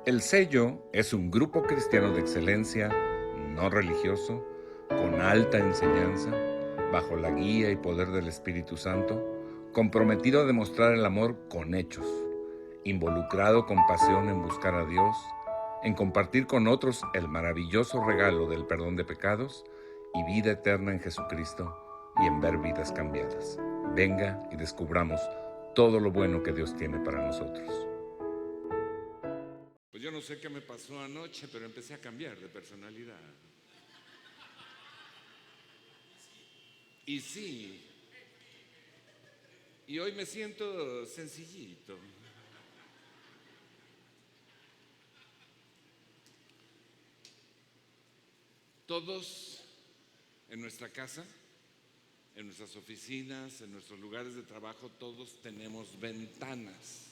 El Sello es un grupo cristiano de excelencia, no religioso, con alta enseñanza, bajo la guía y poder del Espíritu Santo, comprometido a demostrar el amor con hechos, involucrado con pasión en buscar a Dios, en compartir con otros el maravilloso regalo del perdón de pecados y vida eterna en Jesucristo y en ver vidas cambiadas. Venga y descubramos todo lo bueno que Dios tiene para nosotros. Pues yo no sé qué me pasó anoche, pero empecé a cambiar de personalidad. Y sí, y hoy me siento sencillito. Todos en nuestra casa, en nuestras oficinas, en nuestros lugares de trabajo, todos tenemos ventanas.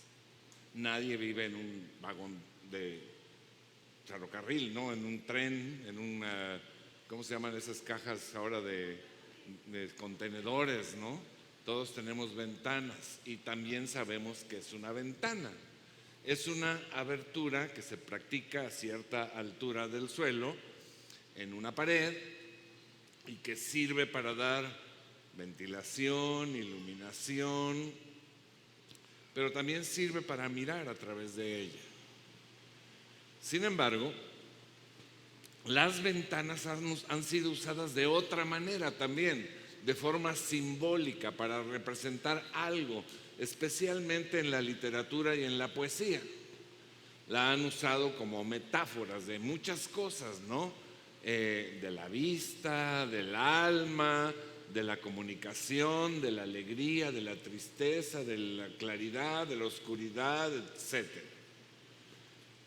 Nadie vive en un vagón de ferrocarril, ¿no? En un tren, en una, ¿cómo se llaman esas cajas ahora de contenedores, ¿no? Todos tenemos ventanas y también sabemos que es una ventana. Es una abertura que se practica a cierta altura del suelo en una pared y que sirve para dar ventilación, iluminación, pero también sirve para mirar a través de ella. Sin embargo, las ventanas han sido usadas de otra manera también, de forma simbólica, para representar algo, especialmente en la literatura y en la poesía. La han usado como metáforas de muchas cosas, ¿no? De la vista, del alma, de la comunicación, de la alegría, de la tristeza, de la claridad, de la oscuridad, etcétera.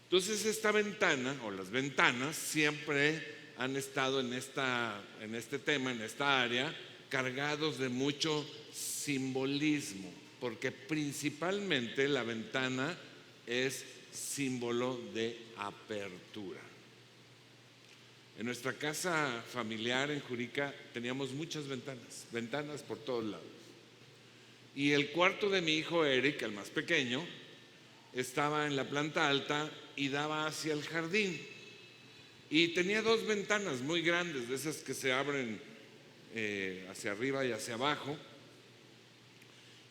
Entonces esta ventana o las ventanas siempre han estado en este tema, en esta área, cargados de mucho simbolismo, porque principalmente la ventana es símbolo de apertura. En nuestra casa familiar en Jurica teníamos muchas ventanas por todos lados. Y el cuarto de mi hijo Eric, el más pequeño, estaba en la planta alta y daba hacia el jardín. Y tenía dos ventanas muy grandes, de esas que se abren hacia arriba y hacia abajo.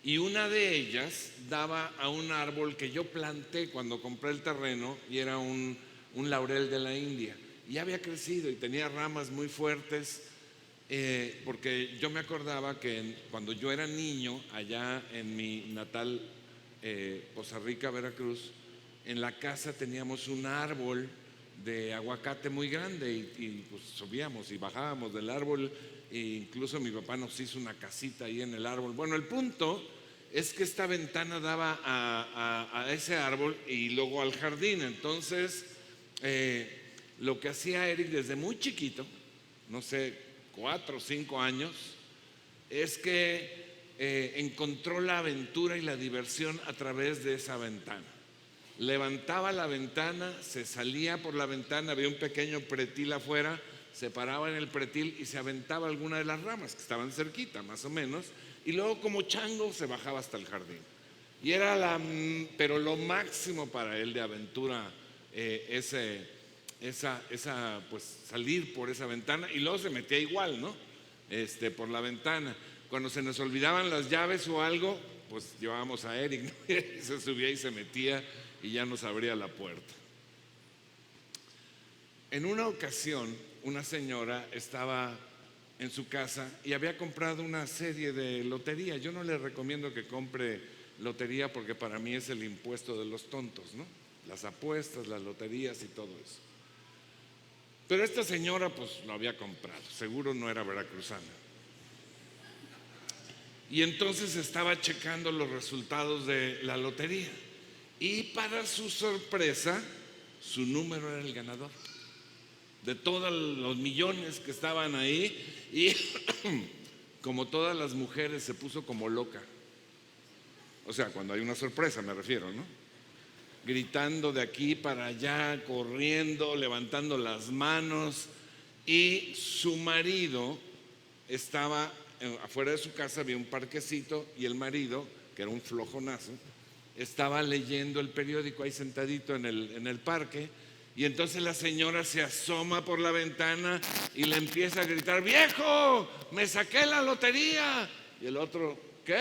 Y una de ellas daba a un árbol que yo planté cuando compré el terreno y era un laurel de la India. Y ya había crecido y tenía ramas muy fuertes, porque yo me acordaba que cuando yo era niño, allá en mi natal Poza Rica, Veracruz, en la casa teníamos un árbol de aguacate muy grande y pues subíamos y bajábamos del árbol e incluso mi papá nos hizo una casita ahí en el árbol. Bueno, el punto es que esta ventana daba a ese árbol y luego al jardín. Entonces lo que hacía Eric desde muy chiquito, no sé, 4 o 5 años, es que encontró la aventura y la diversión a través de esa ventana. Levantaba la ventana, se salía por la ventana, había un pequeño pretil afuera, se paraba en el pretil y se aventaba alguna de las ramas que estaban cerquita, más o menos, y luego como chango se bajaba hasta el jardín. Y era pero lo máximo para él de aventura, pues salir por esa ventana, y luego se metía igual, ¿no? Por la ventana. Cuando se nos olvidaban las llaves o algo, pues llevábamos a Eric, ¿no? Se subía y se metía y ya nos abría la puerta. En una ocasión, una señora estaba en su casa y había comprado una serie de lotería. Yo no le recomiendo que compre lotería porque para mí es el impuesto de los tontos, ¿no? Las apuestas, las loterías y todo eso. Pero esta señora pues lo había comprado, seguro no era veracruzana. Y entonces estaba checando los resultados de la lotería. Y para su sorpresa, su número era el ganador de todos los millones que estaban ahí. Y como todas las mujeres se puso como loca. O sea, cuando hay una sorpresa me refiero, ¿no? Gritando de aquí para allá, corriendo, levantando las manos. Y su marido estaba afuera de su casa, había un parquecito, y el marido, que era un flojonazo, estaba leyendo el periódico ahí sentadito en el parque, y entonces la señora se asoma por la ventana y le empieza a gritar: ¡viejo, me saqué la lotería! Y el otro: ¿qué?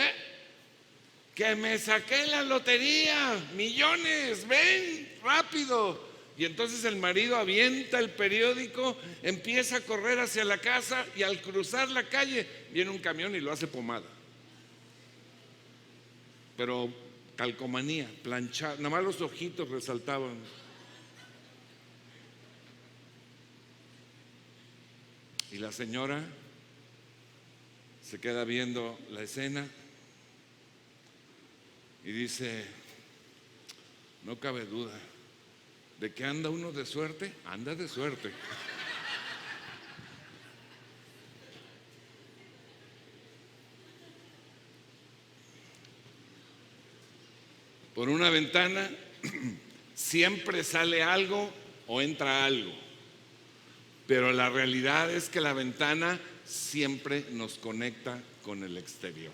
Que me saqué la lotería, millones, ven rápido. Y entonces el marido avienta el periódico, empieza a correr hacia la casa, y al cruzar la calle viene un camión y lo hace pomada. Pero calcomanía, planchado, nada más los ojitos resaltaban. Y la señora se queda viendo la escena y dice: no cabe duda de que anda uno de suerte, anda de suerte. Por una ventana siempre sale algo o entra algo, pero la realidad es que la ventana siempre nos conecta con el exterior.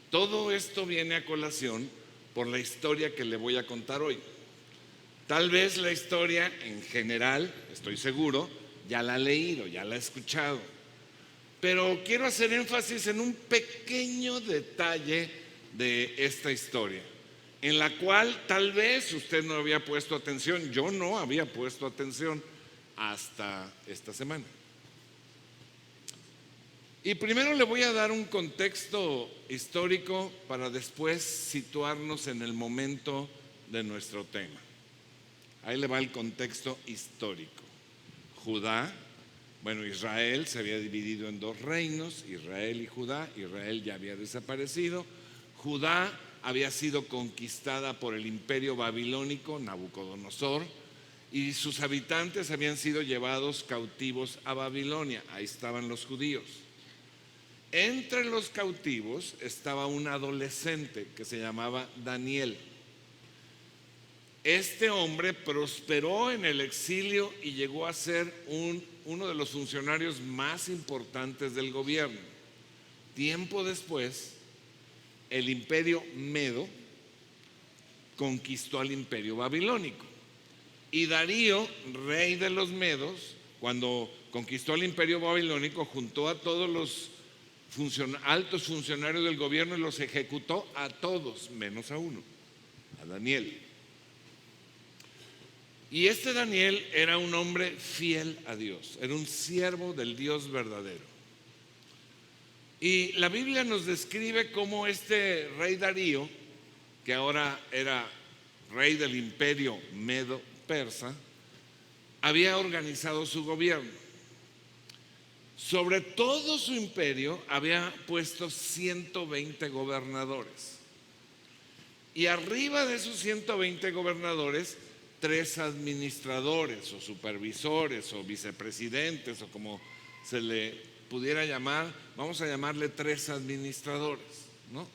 Todo esto viene a colación por la historia que le voy a contar hoy. Tal vez la historia en general, estoy seguro, ya la ha leído, ya la ha escuchado, pero quiero hacer énfasis en un pequeño detalle de esta historia, en la cual tal vez usted no había puesto atención. Yo no había puesto atención hasta esta semana. Y primero le voy a dar un contexto histórico para después situarnos en el momento de nuestro tema. Ahí le va el contexto histórico. Israel se había dividido en dos reinos, Israel y Judá. Israel ya había desaparecido. Judá había sido conquistada por el imperio babilónico, Nabucodonosor, y sus habitantes habían sido llevados cautivos a Babilonia. Ahí estaban los judíos. Entre los cautivos estaba un adolescente que se llamaba Daniel. Este hombre prosperó en el exilio y llegó a ser uno de los funcionarios más importantes del gobierno. Tiempo después, el imperio medo conquistó al imperio babilónico. Y Darío, rey de los medos, cuando conquistó al imperio babilónico, juntó a todos los altos funcionarios del gobierno y los ejecutó a todos, menos a uno, a Daniel. Y este Daniel era un hombre fiel a Dios, era un siervo del Dios verdadero. Y la Biblia nos describe cómo este rey Darío, que ahora era rey del imperio medo-persa, había organizado su gobierno. Sobre todo su imperio había puesto 120 gobernadores. Y arriba de esos 120 gobernadores, 3 administradores o supervisores o vicepresidentes, o como se le pudiera llamar. Vamos a llamarle 3 administradores, ¿no?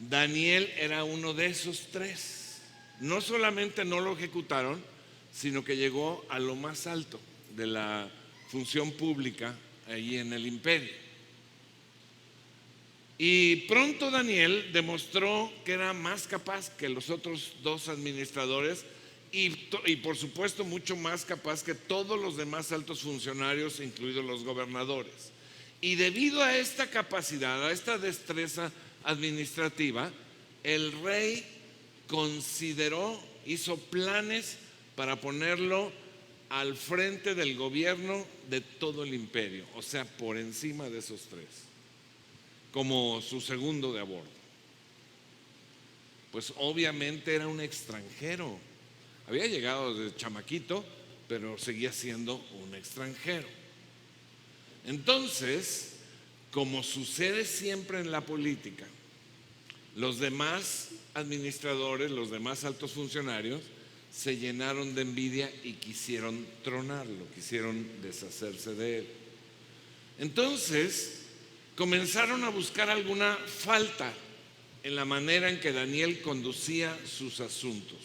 Daniel era uno de esos 3. No solamente no lo ejecutaron, sino que llegó a lo más alto de la función pública ahí en el imperio. Y pronto Daniel demostró que era más capaz que los otros 2 administradores y por supuesto mucho más capaz que todos los demás altos funcionarios, incluidos los gobernadores. Y debido a esta capacidad, a esta destreza administrativa, el rey hizo planes para ponerlo al frente del gobierno de todo el imperio, o sea, por encima de esos 3, como su segundo de a bordo. Pues obviamente era un extranjero, había llegado de chamaquito, pero seguía siendo un extranjero. Entonces, como sucede siempre en la política, los demás administradores, los demás altos funcionarios se llenaron de envidia y quisieron tronarlo, quisieron deshacerse de él. Entonces comenzaron a buscar alguna falta en la manera en que Daniel conducía sus asuntos,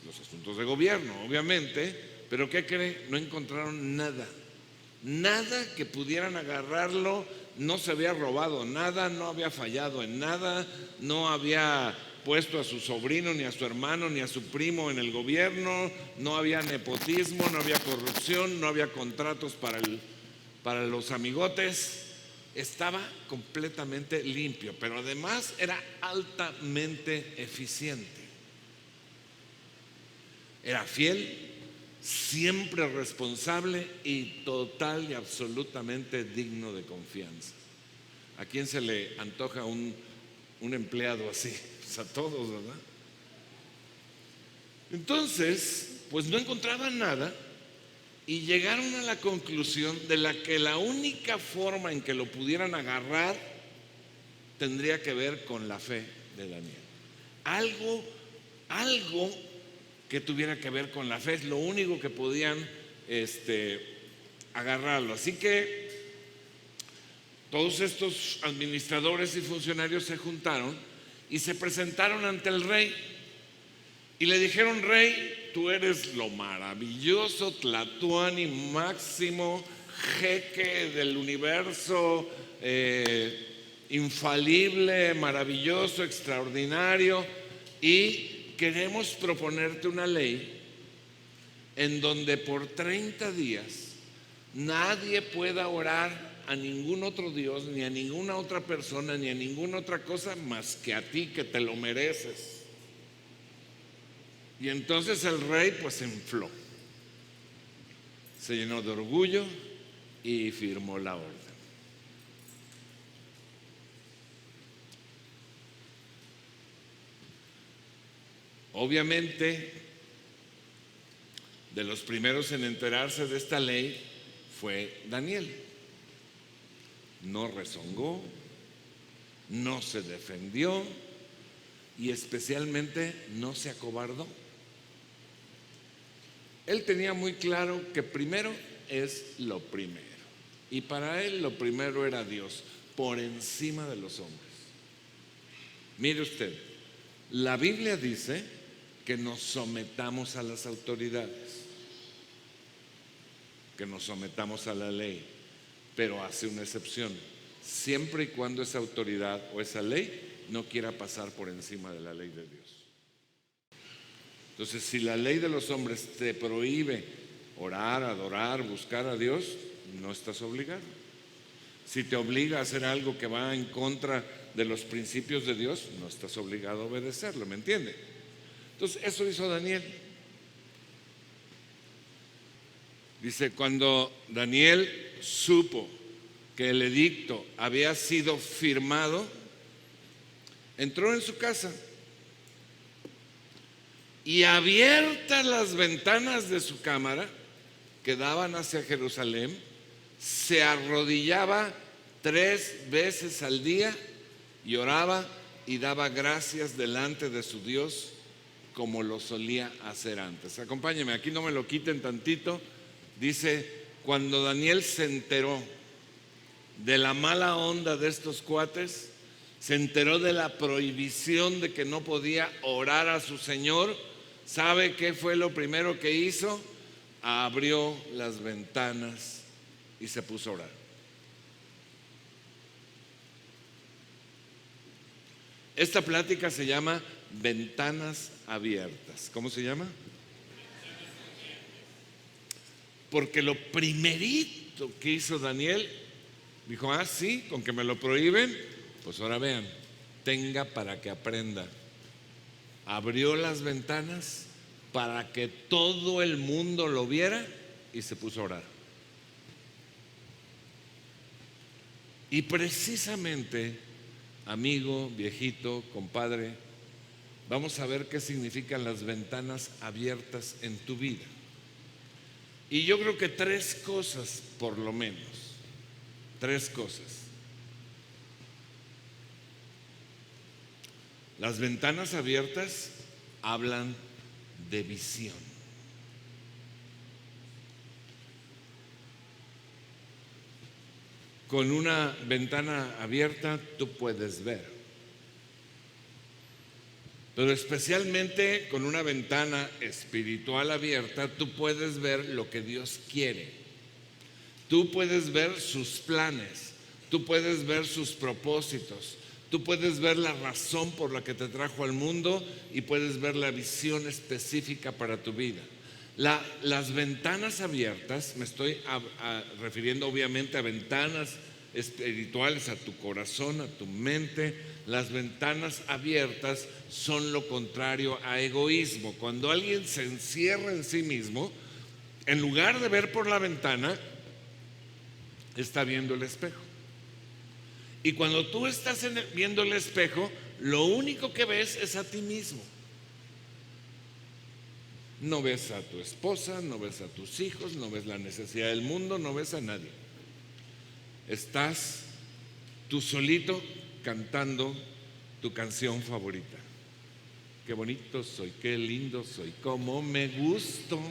los asuntos de gobierno, obviamente. Pero ¿qué cree? No encontraron nada que pudieran agarrarlo no se había robado nada, no había fallado en nada, no había puesto a su sobrino, ni a su hermano, ni a su primo en el gobierno, no había nepotismo, no había corrupción, no había contratos para los amigotes. Estaba completamente limpio, pero además era altamente eficiente. Era fiel, siempre responsable y total y absolutamente digno de confianza. ¿A quién se le antoja un empleado así? Pues a todos, ¿verdad? Entonces, pues no encontraban nada y llegaron a la conclusión de que la única forma en que lo pudieran agarrar tendría que ver con la fe de Daniel. Algo que tuviera que ver con la fe, es lo único que podían agarrarlo. Así que todos estos administradores y funcionarios se juntaron y se presentaron ante el rey y le dijeron: rey, tú eres lo maravilloso, Tlatuani máximo, jeque del universo, infalible, maravilloso, extraordinario, y queremos proponerte una ley en donde por 30 días nadie pueda orar a ningún otro Dios, ni a ninguna otra persona, ni a ninguna otra cosa más que a ti, que te lo mereces. Y entonces el rey pues se infló, se llenó de orgullo y firmó la orden. Obviamente, de los primeros en enterarse de esta ley fue Daniel. No rezongó, no se defendió y especialmente no se acobardó. Él tenía muy claro que primero es lo primero, y para él lo primero era Dios, por encima de los hombres. Mire usted, la Biblia dice que nos sometamos a las autoridades, que nos sometamos a la ley, pero hace una excepción: siempre y cuando esa autoridad o esa ley no quiera pasar por encima de la ley de Dios. Entonces, si la ley de los hombres te prohíbe orar, adorar, buscar a Dios, no estás obligado. Si te obliga a hacer algo que va en contra de los principios de Dios, no estás obligado a obedecerlo, ¿me entiende? Entonces, eso hizo Daniel. Dice, cuando Daniel supo que el edicto había sido firmado, entró en su casa y, abiertas las ventanas de su cámara que daban hacia Jerusalén, se arrodillaba 3 veces al día y oraba y daba gracias delante de su Dios como lo solía hacer antes. Acompáñenme, aquí no me lo quiten tantito. Dice, cuando Daniel se enteró de la mala onda de estos cuates, se enteró de la prohibición de que no podía orar a su Señor, ¿sabe qué fue lo primero que hizo? Abrió las ventanas y se puso a orar. Esta plática se llama Ventanas Abiertas. ¿Cómo se llama? Porque lo primerito que hizo Daniel, dijo, sí, con que me lo prohíben, pues ahora vean, tenga para que aprenda. Abrió las ventanas para que todo el mundo lo viera y se puso a orar. Y precisamente, amigo, viejito, compadre, vamos a ver qué significan las ventanas abiertas en tu vida. Y yo creo que 3 cosas, por lo menos, 3 cosas. Las ventanas abiertas hablan de visión. Con una ventana abierta tú puedes ver, pero especialmente con una ventana espiritual abierta tú puedes ver lo que Dios quiere. Tú puedes ver sus planes, tú puedes ver sus propósitos, tú puedes ver la razón por la que te trajo al mundo y puedes ver la visión específica para tu vida. Las ventanas abiertas, me estoy refiriendo obviamente a ventanas espirituales, a tu corazón, a tu mente. Las ventanas abiertas son lo contrario a egoísmo. Cuando alguien se encierra en sí mismo, en lugar de ver por la ventana, está viendo el espejo. Y cuando tú estás viendo el espejo, lo único que ves es a ti mismo. No ves a tu esposa, no ves a tus hijos, no ves la necesidad del mundo, no ves a nadie. Estás tú solito cantando tu canción favorita. Qué bonito soy, qué lindo soy, cómo me gusto.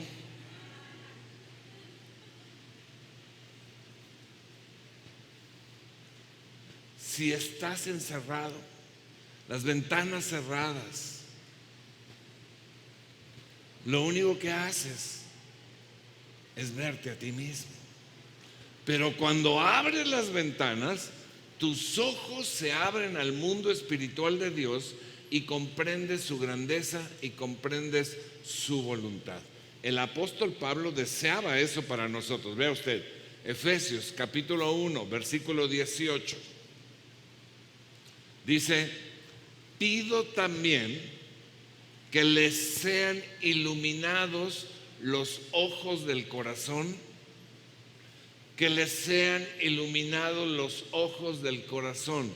Si estás encerrado, las ventanas cerradas, lo único que haces es verte a ti mismo. Pero cuando abres las ventanas, tus ojos se abren al mundo espiritual de Dios y comprendes su grandeza y comprendes su voluntad. El apóstol Pablo deseaba eso para nosotros. Vea usted, Efesios capítulo 1, versículo 18. Dice: pido también que les sean iluminados los ojos del corazón, que les sean iluminados los ojos del corazón.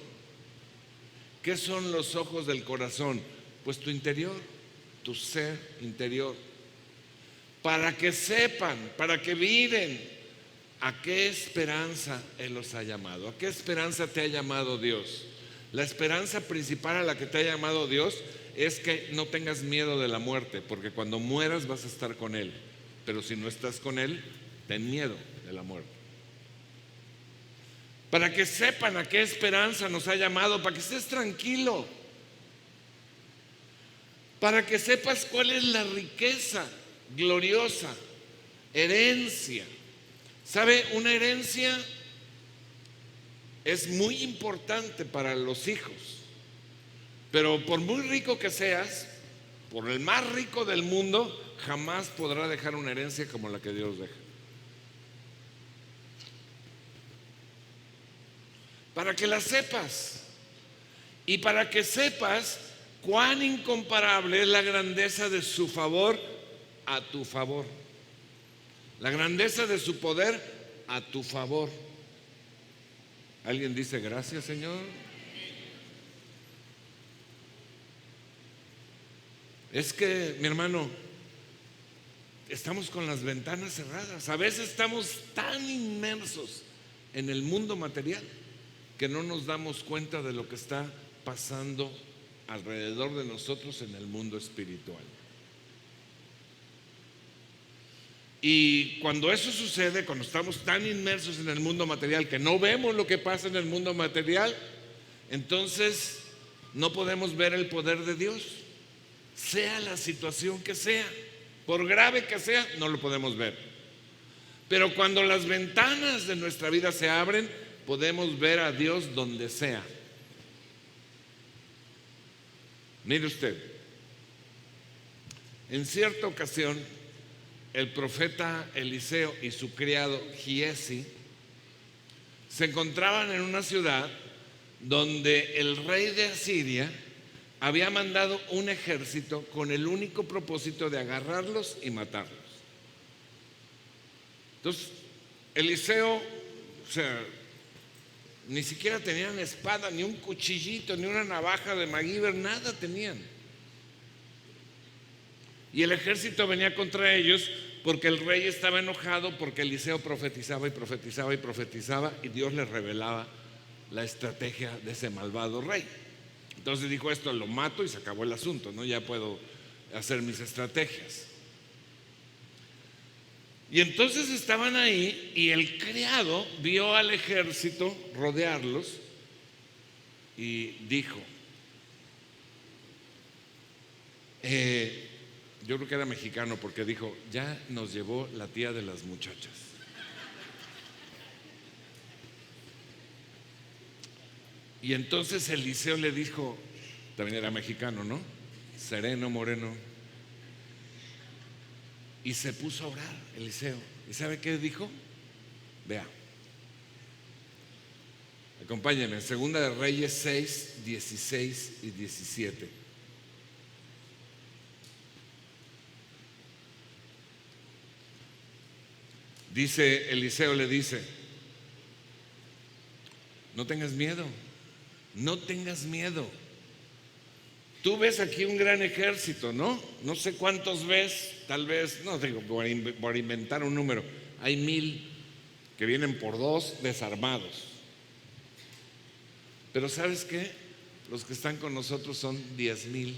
¿Qué son los ojos del corazón? Pues tu interior, tu ser interior, para que sepan, para que miren a qué esperanza Él los ha llamado. ¿A qué esperanza te ha llamado Dios? La esperanza principal a la que te ha llamado Dios es que no tengas miedo de la muerte, porque cuando mueras vas a estar con Él. Pero si no estás con Él, ten miedo de la muerte. Para que sepan a qué esperanza nos ha llamado, para que estés tranquilo, para que sepas cuál es la riqueza gloriosa, herencia. ¿Sabe? Una herencia es muy importante para los hijos, pero por muy rico que seas, por el más rico del mundo, jamás podrá dejar una herencia como la que Dios deja. Para que la sepas y para que sepas cuán incomparable es la grandeza de su favor a tu favor, la grandeza de su poder a tu favor. ¿Alguien dice gracias, Señor? Es que, mi hermano, estamos con las ventanas cerradas. A veces estamos tan inmersos en el mundo material que no nos damos cuenta de lo que está pasando alrededor de nosotros en el mundo espiritual. Y cuando eso sucede, cuando estamos tan inmersos en el mundo material que no vemos lo que pasa en el mundo material, entonces no podemos ver el poder de Dios, sea la situación que sea, por grave que sea, no lo podemos ver. Pero cuando las ventanas de nuestra vida se abren, podemos ver a Dios donde sea. Mire usted, en cierta ocasión, el profeta Eliseo y su criado Giesi se encontraban en una ciudad donde el rey de Asiria había mandado un ejército con el único propósito de agarrarlos y matarlos. Entonces, Eliseo, ni siquiera tenían espada, ni un cuchillito, ni una navaja de MacGyver, nada tenían. Y el ejército venía contra ellos porque el rey estaba enojado porque Eliseo profetizaba y profetizaba y profetizaba y Dios le revelaba la estrategia de ese malvado rey. Entonces dijo: esto lo mato y se acabó el asunto, ¿no? Ya puedo hacer mis estrategias. Y entonces estaban ahí y el criado vio al ejército rodearlos y dijo, yo creo que era mexicano porque dijo: ya nos llevó la tía de las muchachas. Y entonces Eliseo le dijo, también era mexicano, ¿no? Sereno, moreno. Y se puso a orar Eliseo. ¿Y sabe qué dijo? Vea. Acompáñenme, Segunda de Reyes 6, 16 y 17. Dice, Eliseo le dice, no tengas miedo, no tengas miedo. Tú ves aquí un gran ejército, ¿no? No sé cuántos ves, tal vez, no digo por inventar un número, hay 1000 que vienen por 2 desarmados. Pero ¿sabes qué? Los que están con nosotros son 10,000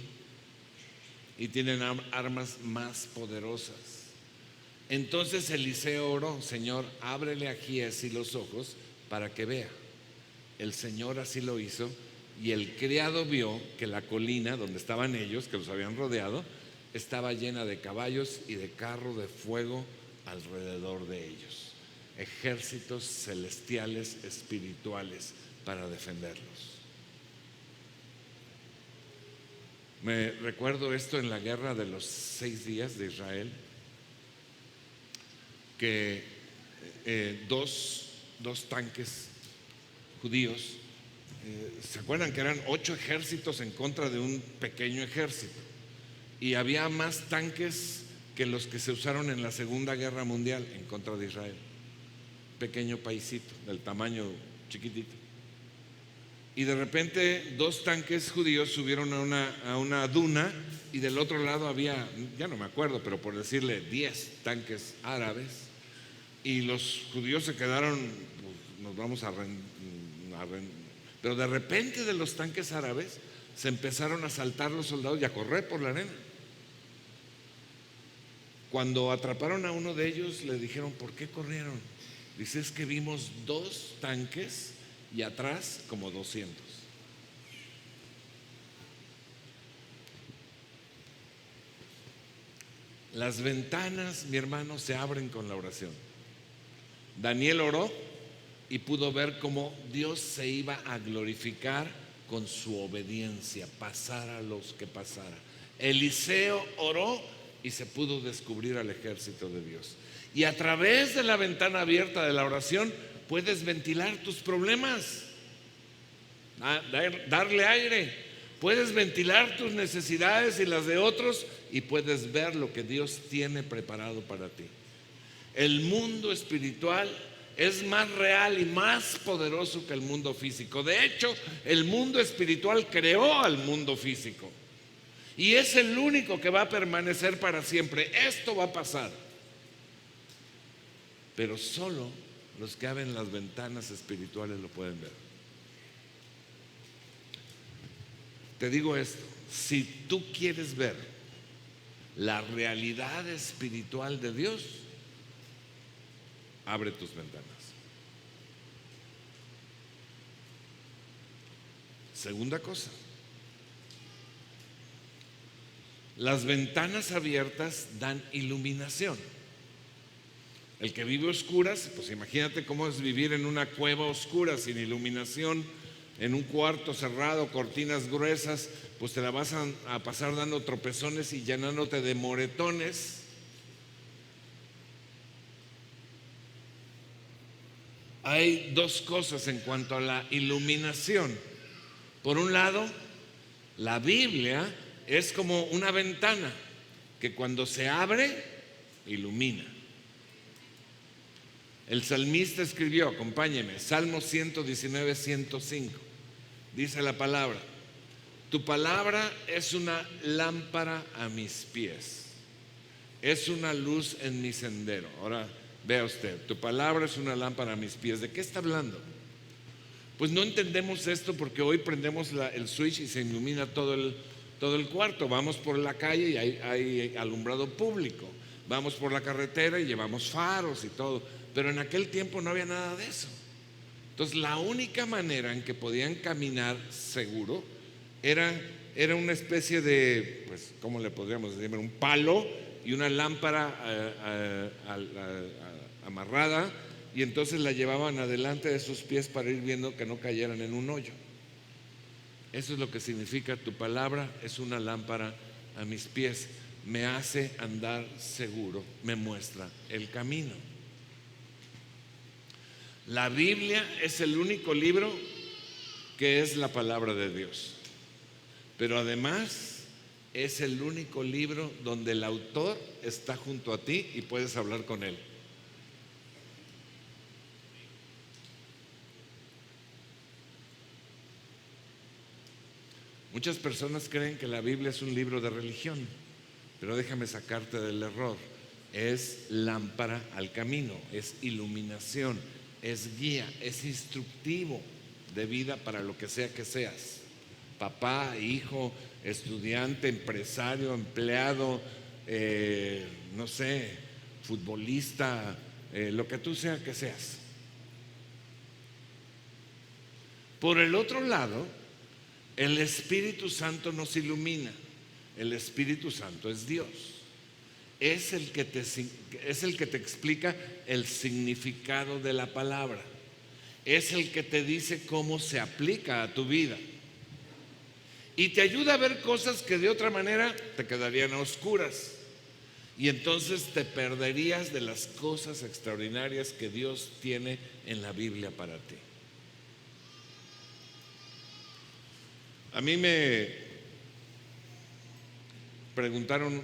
y tienen armas más poderosas. Entonces Eliseo oró, Señor, ábrele a Giezi los ojos para que vea. El Señor así lo hizo, y el criado vio que la colina donde estaban ellos, que los habían rodeado, estaba llena de caballos y de carro de fuego alrededor de ellos. Ejércitos celestiales espirituales para defenderlos. Me recuerdo esto en la guerra de los 6 días de Israel, que dos tanques judíos, ¿se acuerdan que eran 8 ejércitos en contra de un pequeño ejército? Y había más tanques que los que se usaron en la Segunda Guerra Mundial en contra de Israel. Pequeño paisito, del tamaño chiquitito. Y de repente 2 tanques judíos subieron a una duna, y del otro lado había, ya no me acuerdo, pero por decirle 10 tanques árabes, y los judíos se quedaron, pues, nos vamos a pero de repente de los tanques árabes se empezaron a saltar los soldados y a correr por la arena. Cuando atraparon a uno de ellos, le dijeron, ¿por qué corrieron? Dice, es que vimos 2 tanques y atrás como 200. Las ventanas, mi hermano, se abren con la oración. Daniel oró y pudo ver cómo Dios se iba a glorificar con su obediencia, pasara los que pasara. Eliseo oró y se pudo descubrir al ejército de Dios. Y a través de la ventana abierta de la oración puedes ventilar tus problemas, darle aire, puedes ventilar tus necesidades y las de otros, y puedes ver lo que Dios tiene preparado para ti. El mundo espiritual es más real y más poderoso que el mundo físico. De hecho, el mundo espiritual creó al mundo físico y es el único que va a permanecer para siempre. Esto va a pasar, pero solo los que abren las ventanas espirituales lo pueden ver. Te digo esto, si tú quieres ver la realidad espiritual de Dios, abre tus ventanas. Segunda cosa, las ventanas abiertas dan iluminación. El que vive a oscuras, pues imagínate cómo es vivir en una cueva oscura sin iluminación, en un cuarto cerrado, cortinas gruesas, pues te la vas a pasar dando tropezones y llenándote de moretones. Hay 2 cosas en cuanto a la iluminación. Por un lado, la Biblia es como una ventana que cuando se abre, ilumina. El salmista escribió, acompáñeme, Salmo 119, 105. Dice la palabra, tu palabra es una lámpara a mis pies, es una luz en mi sendero. Ahora vea usted, tu palabra es una lámpara a mis pies. ¿De qué está hablando? Pues no entendemos esto porque hoy prendemos el switch y se ilumina todo el cuarto. Vamos por la calle y hay alumbrado público. Vamos por la carretera y llevamos faros y todo. Pero en aquel tiempo no había nada de eso. Entonces la única manera en que podían caminar seguro era una especie de, pues, ¿cómo le podríamos decir? Un palo y una lámpara amarrada, y entonces la llevaban adelante de sus pies para ir viendo que no cayeran en un hoyo. Eso es lo que significa: tu palabra es una lámpara a mis pies, me hace andar seguro, me muestra el camino. La Biblia es el único libro que es la palabra de Dios, pero además es el único libro donde el autor está junto a ti y puedes hablar con él. Muchas personas creen que la Biblia es un libro de religión, pero déjame sacarte del error. Es lámpara al camino, es iluminación, es guía, es instructivo de vida para lo que sea que seas: papá, hijo, estudiante, empresario, empleado, no sé, futbolista, lo que tú sea que seas. Por el otro lado, el Espíritu Santo nos ilumina. El Espíritu Santo es Dios. Es el que te explica el significado de la palabra. Es el que te dice cómo se aplica a tu vida. Y te ayuda a ver cosas que de otra manera te quedarían a oscuras. Y entonces te perderías de las cosas extraordinarias que Dios tiene en la Biblia para ti. A mí me preguntaron,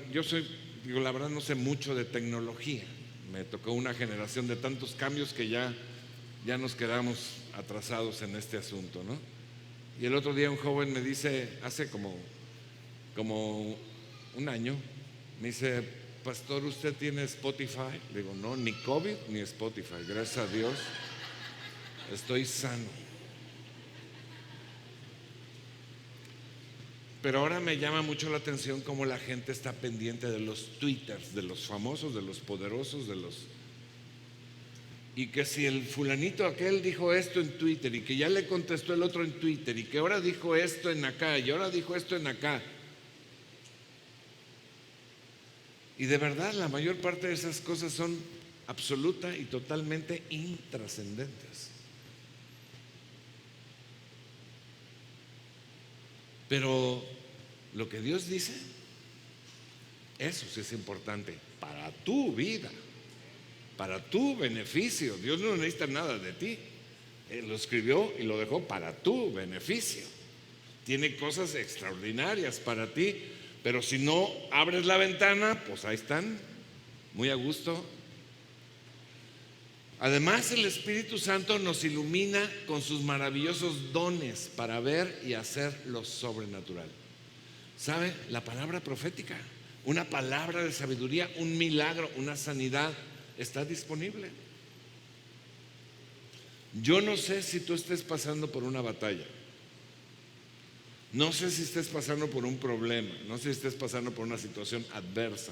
la verdad no sé mucho de tecnología. Me tocó una generación de tantos cambios que ya nos quedamos atrasados en este asunto, ¿no? Y el otro día un joven me dice, hace como un año, me dice: pastor, ¿usted tiene Spotify? Le digo: no, ni COVID ni Spotify, gracias a Dios estoy sano. Pero ahora me llama mucho la atención cómo la gente está pendiente de los twitters, de los famosos, de los poderosos, y que si el fulanito aquel dijo esto en Twitter, y que ya le contestó el otro en Twitter, y que ahora dijo esto en acá, y ahora dijo esto en acá. Y de verdad la mayor parte de esas cosas son absoluta y totalmente intrascendentes. Pero lo que Dios dice, eso sí es importante para tu vida, para tu beneficio. Dios no necesita nada de ti. Él lo escribió y lo dejó para tu beneficio. Tiene cosas extraordinarias para ti, pero si no abres la ventana, pues ahí están, muy a gusto. Además, el Espíritu Santo nos ilumina con sus maravillosos dones para ver y hacer lo sobrenatural. ¿Sabe? La palabra profética, una palabra de sabiduría, un milagro, una sanidad, está disponible. Yo no sé si tú estés pasando por una batalla. No sé si estés pasando por un problema. No sé si estés pasando por una situación adversa.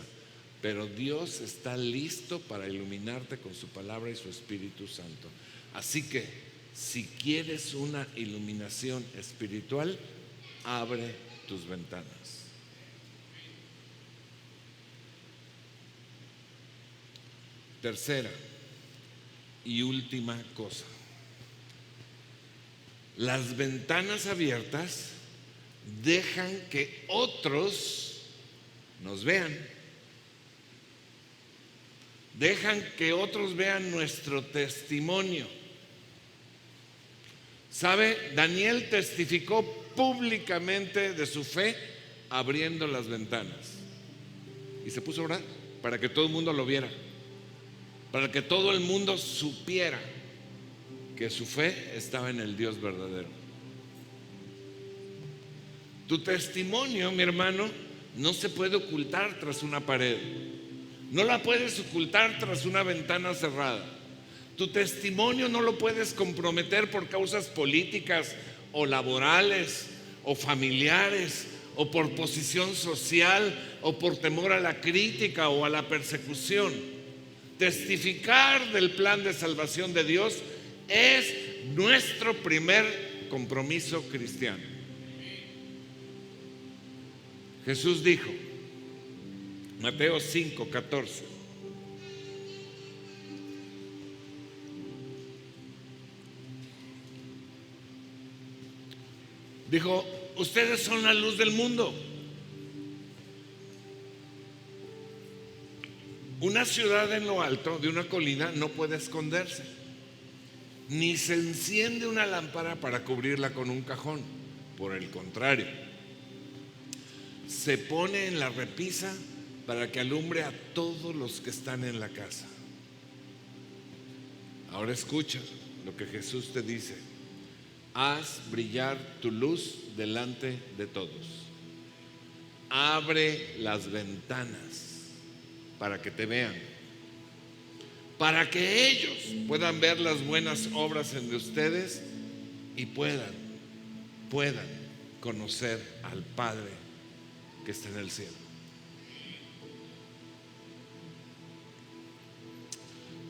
Pero Dios está listo para iluminarte con su palabra y su Espíritu Santo. Así que, si quieres una iluminación espiritual, abre tus ventanas. Tercera y última cosa: las ventanas abiertas dejan que otros nos vean. Dejan que otros vean nuestro testimonio. ¿Sabe? Daniel testificó públicamente de su fe abriendo las ventanas. Y se puso a orar para que todo el mundo lo viera, para que todo el mundo supiera que su fe estaba en el Dios verdadero. Tu testimonio, mi hermano, no se puede ocultar tras una pared. No la puedes ocultar tras una ventana cerrada. Tu testimonio no lo puedes comprometer por causas políticas o laborales o familiares o por posición social o por temor a la crítica o a la persecución. Testificar del plan de salvación de Dios es nuestro primer compromiso cristiano. Jesús dijo, Mateo 5:14: Dijo, ustedes son la luz del mundo. Una ciudad en lo alto de una colina no puede esconderse, ni se enciende una lámpara para cubrirla con un cajón. Por el contrario, se pone en la repisa para que alumbre a todos los que están en la casa. Ahora escucha lo que Jesús te dice: haz brillar tu luz delante de todos. Abre las ventanas para que te vean, para que ellos puedan ver las buenas obras en ustedes y puedan conocer al Padre que está en el cielo.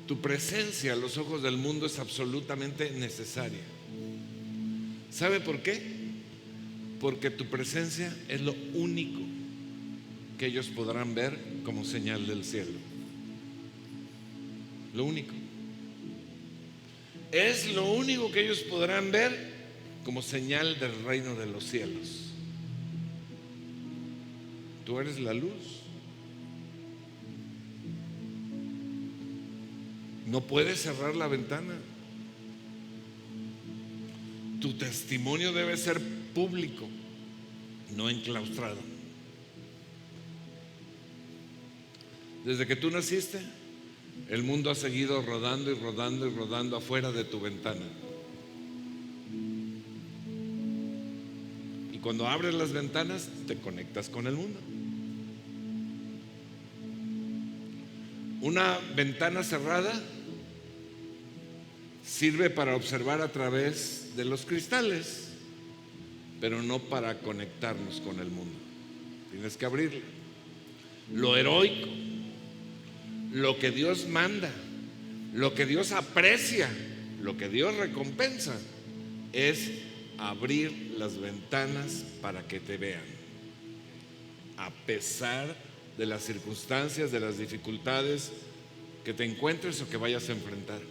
Tu presencia a los ojos del mundo es absolutamente necesaria. ¿Sabe por qué? Porque tu presencia es lo único que ellos podrán ver como señal del cielo. Lo único. Es lo único que ellos podrán ver como señal del reino de los cielos. Tú eres la luz. No puedes cerrar la ventana. Tu testimonio debe ser público, no enclaustrado. Desde que tú naciste, el mundo ha seguido rodando y rodando y rodando afuera de tu ventana. Y cuando abres las ventanas, te conectas con el mundo. Una ventana cerrada sirve para observar a través de los cristales, pero no para conectarnos con el mundo. Tienes que abrirla. Lo heroico, lo que Dios manda, lo que Dios aprecia, lo que Dios recompensa, es abrir las ventanas para que te vean, a pesar de las circunstancias, de las dificultades que te encuentres o que vayas a enfrentar.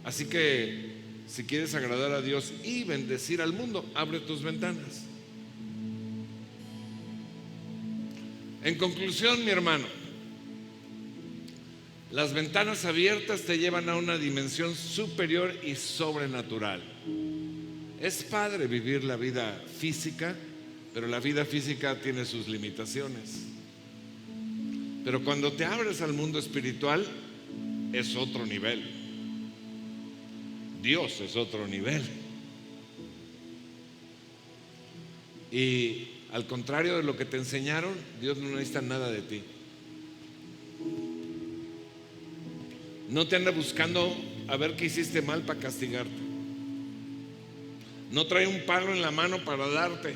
Así que si quieres agradar a Dios y bendecir al mundo, abre tus ventanas. En conclusión, mi hermano, las ventanas abiertas te llevan a una dimensión superior y sobrenatural. Es padre vivir la vida física, pero la vida física tiene sus limitaciones. Pero cuando te abres al mundo espiritual, es otro nivel. Dios es otro nivel. Y al contrario de lo que te enseñaron, Dios no necesita nada de ti. No te anda buscando a ver qué hiciste mal para castigarte. No trae un palo en la mano para darte.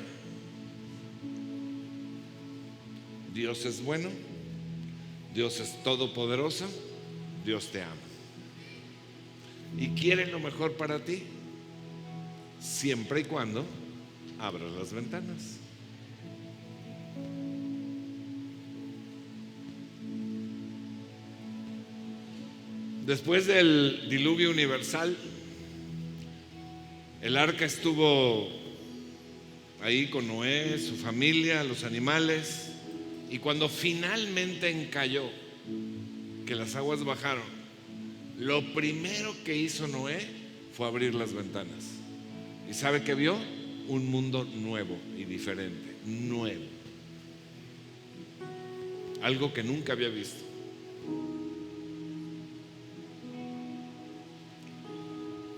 Dios es bueno, Dios es todopoderoso, Dios te ama y quiere lo mejor para ti, siempre y cuando abras las ventanas. Después del diluvio universal, el arca estuvo ahí con Noé, su familia, los animales, y cuando finalmente encalló, que las aguas bajaron, lo primero que hizo Noé fue abrir las ventanas. ¿Y sabe qué vio? Un mundo nuevo y diferente, nuevo. Algo que nunca había visto.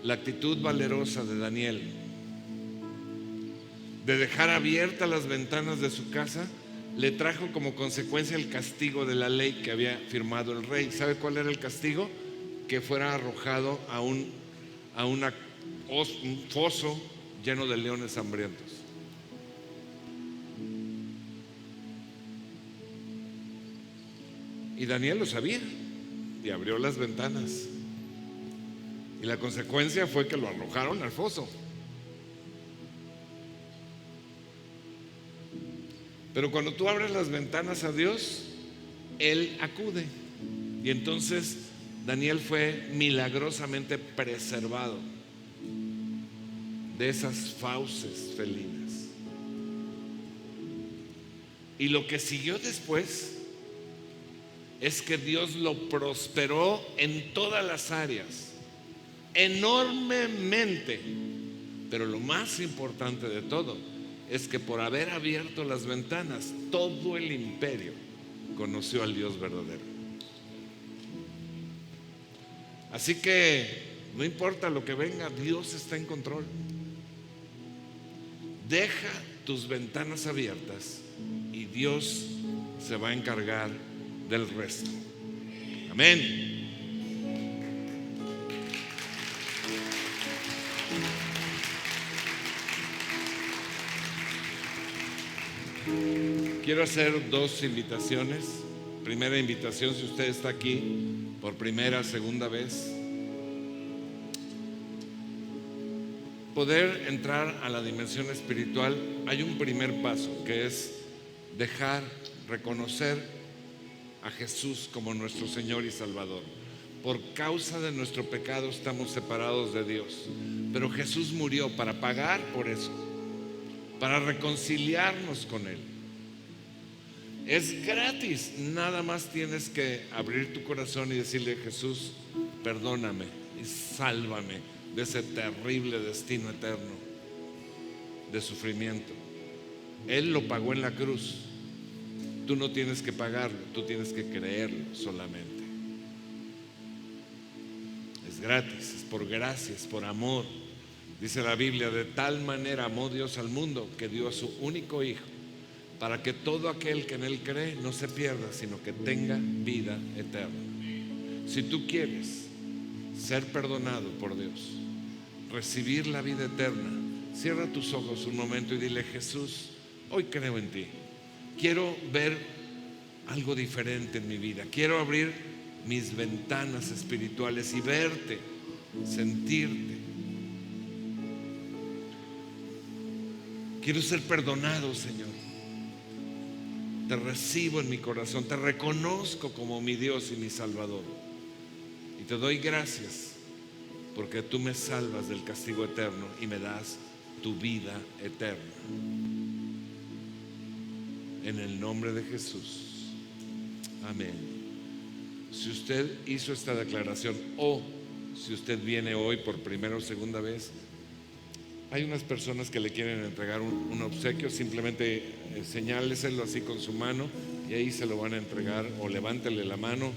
La actitud valerosa de Daniel de dejar abiertas las ventanas de su casa le trajo como consecuencia el castigo de la ley que había firmado el rey. ¿Sabe cuál era el castigo? Que fuera arrojado a un foso lleno de leones hambrientos. Y Daniel lo sabía y abrió las ventanas. Y la consecuencia fue que lo arrojaron al foso. Pero cuando tú abres las ventanas a Dios, Él acude. Y entonces Daniel fue milagrosamente preservado de esas fauces felinas. Y lo que siguió después es que Dios lo prosperó en todas las áreas, enormemente. Pero lo más importante de todo es que por haber abierto las ventanas, todo el imperio conoció al Dios verdadero. Así que no importa lo que venga, Dios está en control. Deja tus ventanas abiertas y Dios se va a encargar del resto. Amén. Quiero hacer dos invitaciones. Primera invitación, si usted está aquí por primera, segunda vez, poder entrar a la dimensión espiritual, hay un primer paso que es reconocer a Jesús como nuestro Señor y Salvador. Por causa de nuestro pecado estamos separados de Dios, pero Jesús murió para pagar por eso, para reconciliarnos con Él. Es gratis, nada más tienes que abrir tu corazón y decirle: Jesús, perdóname y sálvame de ese terrible destino eterno de sufrimiento. Él lo pagó en la cruz. Tú no tienes que pagarlo, tú tienes que creerlo solamente. Es gratis, es por gracia, es por amor. Dice la Biblia: de tal manera amó Dios al mundo que dio a su único Hijo, para que todo aquel que en Él cree no se pierda, sino que tenga vida eterna. Si tú quieres ser perdonado por Dios, recibir la vida eterna, cierra tus ojos un momento y dile: Jesús, hoy creo en ti. Quiero ver algo diferente en mi vida. Quiero abrir mis ventanas espirituales y verte, sentirte. Quiero ser perdonado, Señor. Te recibo en mi corazón, te reconozco como mi Dios y mi Salvador. Y te doy gracias porque tú me salvas del castigo eterno y me das tu vida eterna. En el nombre de Jesús. Amén. Si usted hizo esta declaración, o si usted viene hoy por primera o segunda vez, hay unas personas que le quieren entregar un obsequio. Simplemente señáleselo así con su mano y ahí se lo van a entregar, o levántele la mano,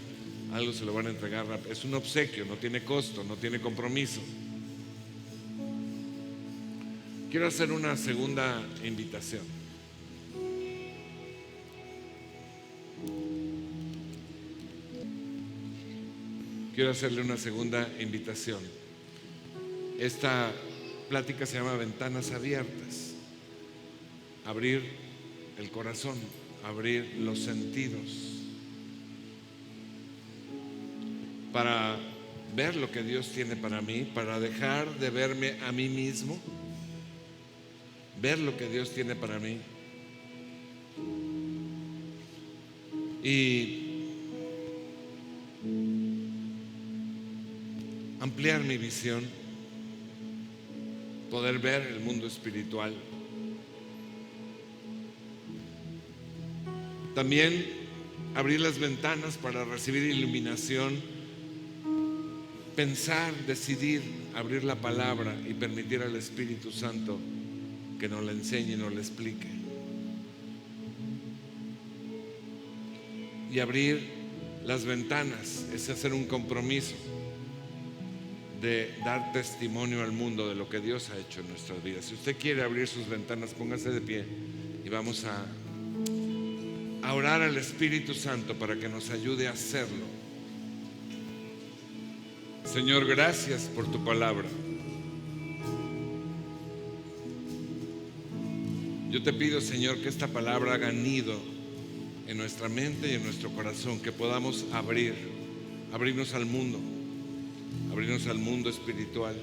algo se lo van a entregar. Es un obsequio, no tiene costo, no tiene compromiso. Quiero hacer una segunda invitación. Quiero hacerle una segunda invitación. Esta plática se llama Ventanas Abiertas. Abrir el corazón, abrir los sentidos para ver lo que Dios tiene para mí, para dejar de verme a mí mismo, ver lo que Dios tiene para mí y ampliar mi visión, poder ver el mundo espiritual. También abrir las ventanas para recibir iluminación, pensar, decidir, abrir la palabra y permitir al Espíritu Santo que nos la enseñe y nos la explique. Y abrir las ventanas es hacer un compromiso de dar testimonio al mundo de lo que Dios ha hecho en nuestras vidas. Si usted quiere abrir sus ventanas, póngase de pie y vamos a orar al Espíritu Santo para que nos ayude a hacerlo. Señor, gracias por tu palabra. Yo te pido, Señor, que esta palabra haga nido en nuestra mente y en nuestro corazón, que podamos abrirnos al mundo espiritual,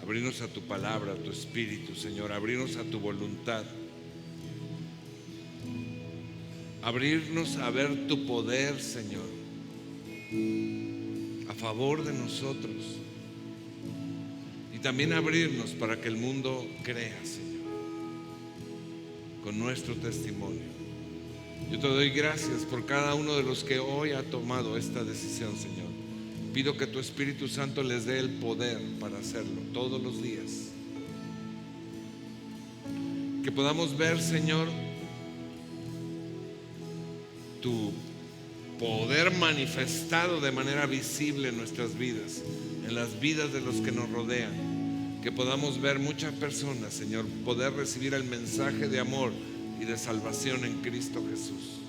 abrirnos a tu palabra, a tu espíritu, Señor, abrirnos a tu voluntad, abrirnos a ver tu poder, Señor, a favor de nosotros. Y y también abrirnos para que el mundo crea, Señor, con nuestro testimonio. Yo te doy gracias por cada uno de los que hoy ha tomado esta decisión, Señor. Pido que tu Espíritu Santo les dé el poder para hacerlo todos los días. Que podamos ver, Señor, tu poder manifestado de manera visible en nuestras vidas, en las vidas de los que nos rodean. Que podamos ver muchas personas, Señor, poder recibir el mensaje de amor y de salvación en Cristo Jesús.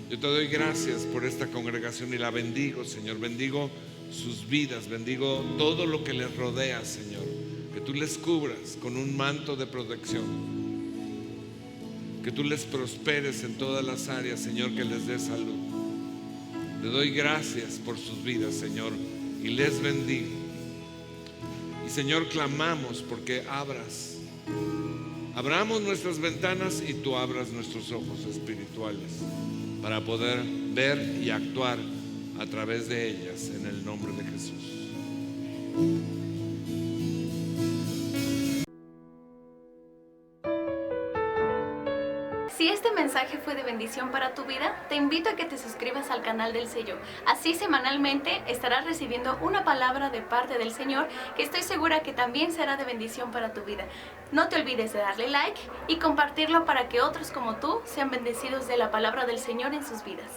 Yo te doy gracias por esta congregación y la bendigo, Señor. Bendigo sus vidas, bendigo todo lo que les rodea, Señor. Que tú les cubras con un manto de protección. Que tú les prosperes en todas las áreas, Señor, que les dé salud. Te doy gracias por sus vidas, Señor, y les bendigo. Y Señor, clamamos porque abramos nuestras ventanas y tú abras nuestros ojos espirituales para poder ver y actuar a través de ellas en el nombre de Jesús. Si este mensaje fue de bendición para tu vida, te invito a que te suscribas al canal del Sello. Así semanalmente estarás recibiendo una palabra de parte del Señor que estoy segura que también será de bendición para tu vida. No te olvides de darle like y compartirlo para que otros como tú sean bendecidos de la palabra del Señor en sus vidas.